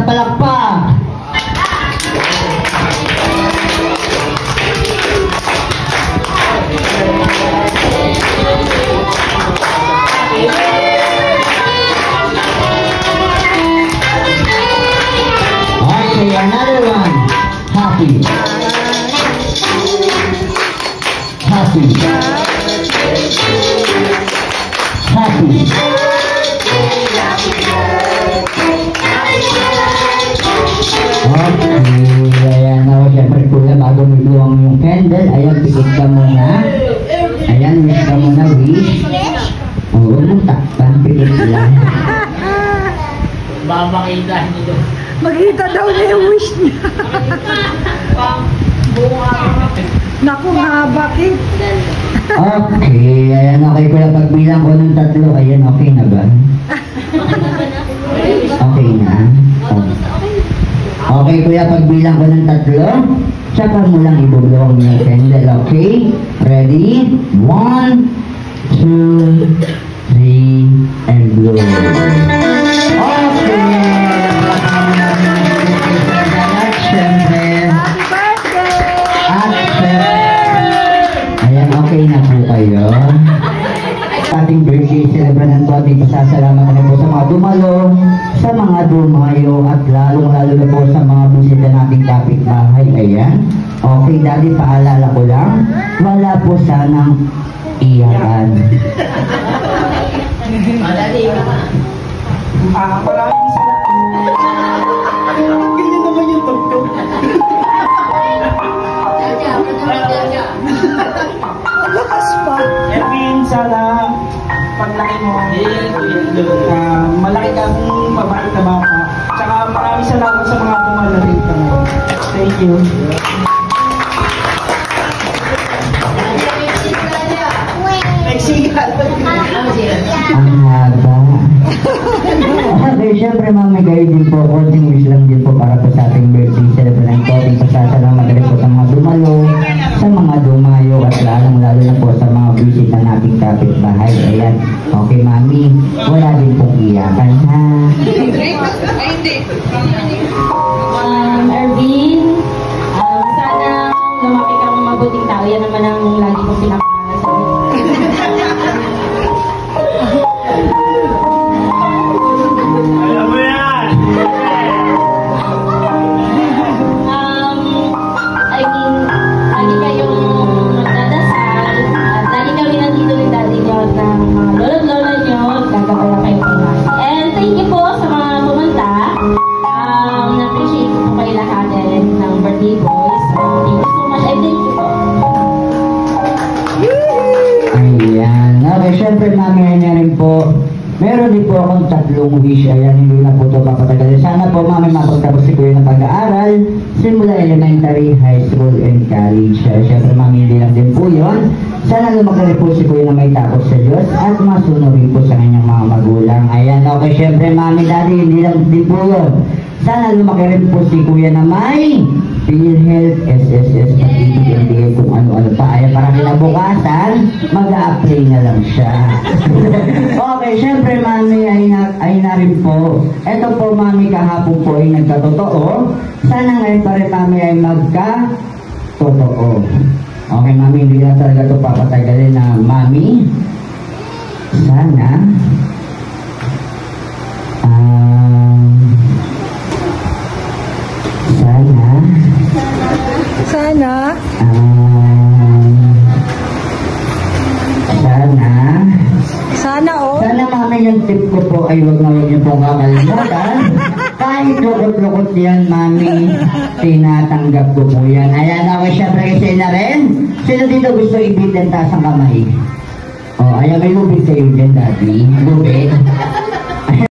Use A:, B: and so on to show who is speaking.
A: na palakpak. Okay, another one. Happy. Happy. Happy. Okay, ayan o, syempre kuya, bago magluwang yung candle, ayan, pikit ka muna. Ayan, wish ka muna, wish. O, huwag mong takpan, pikit lang.
B: Babakita nito.
C: Magkita daw na yung wish niya. Naku nga, bakit?
A: Okay, ayan, okay kuya, pagbilang ko ng 3, ayan, okay na ba? Okay na? Okay kuya, pagbilang ko ng 3, tsaka mo lang ibubulong yung candle, okay? Ready? 1, 2, 3, and blow. Okay! At syempre, ayan, okay na po kayo. Ating birthday celebration po, ating pasasalamat na po sa mga dumalo, sa mga dumayo, at lalong-lalo na po sa mga bisita nating kapitbahay. Ayan. Okay, Daddy, paalala ko lang, wala po sanang iyakan.
D: Maraming salamat. Ganyan naman yung tugtog.
C: Lakas pa.
D: Erwin, sana paglaki mo, malaki kang mabait na bata. Tsaka maraming salamat sa mga dumalo rito. Thank you. Mexican.
A: Ang haba. Okay, syempre mamigay din po, konting wish lang din po para po sa ating birthday celebration po. Ating pasasalamat rin po sa mga dumalo, sa mga dumayo, at lalong-lalo na po sa mga bisita nating kapitbahay. Ayan. Okay, Mami, wala din pong iyakan, ha?
E: Erwin, sana lumaki kang mabuting tao. Yan naman ang lagi kong pinapakasabi.
D: Alam mo yan!
E: I mean, lagi kayong magdadasal at lagi kami nandito ni Daddy nyo ng mga lolo-lola nyo, gagawin kayo pinasi. And thank you po sa mga pumunta. Na-appreciate ko po kayo lahat ng birthday boys. Thank you so much. I thank you po.
A: Ayan. Okay, syempre Mami, ayan rin po. Meron din po akong 3 wish. Ayan, hindi na po ito papatagal. Sana po, Mami, mapagtapos si Kuya ng pag-aaral simula elementary, high school, and college. Syempre, Mami, hindi lang din po yun. Sana lumaki po si Kuya na may takot sa Diyos at masunurin po sa kanyang mga magulang. Ayan, okay, syempre, Mami, Daddy, hindi lang din po yun. Sana lumaki rin po si Kuya na may PhilHealth, SSS, pag-ibig, hindi kung ano-ano pa. Ayan, para kinabukasan, mag-a-apply na lang siya. Okay, syempre, Mami, ay na rin po. Ito po, Mami, kahapon po ay nagkatotoo. Sana ngayon pa rin, Mami, ay magka-totoo. Okay, Mami, hindi na talaga ito papatagalin na, Mami, sana, sana Mami, yung tip ko po ay huwag na huwag niyo pong kakalimutan. Kahit lukot-lukot yan, Mami, tinatanggap ko po yan. Ayan, okay, syempre kasi na rin. Sino dito gusto ibitin taas ang kamay? Oh, ayan, may lubid kayo dyan, Daddy. Lubid.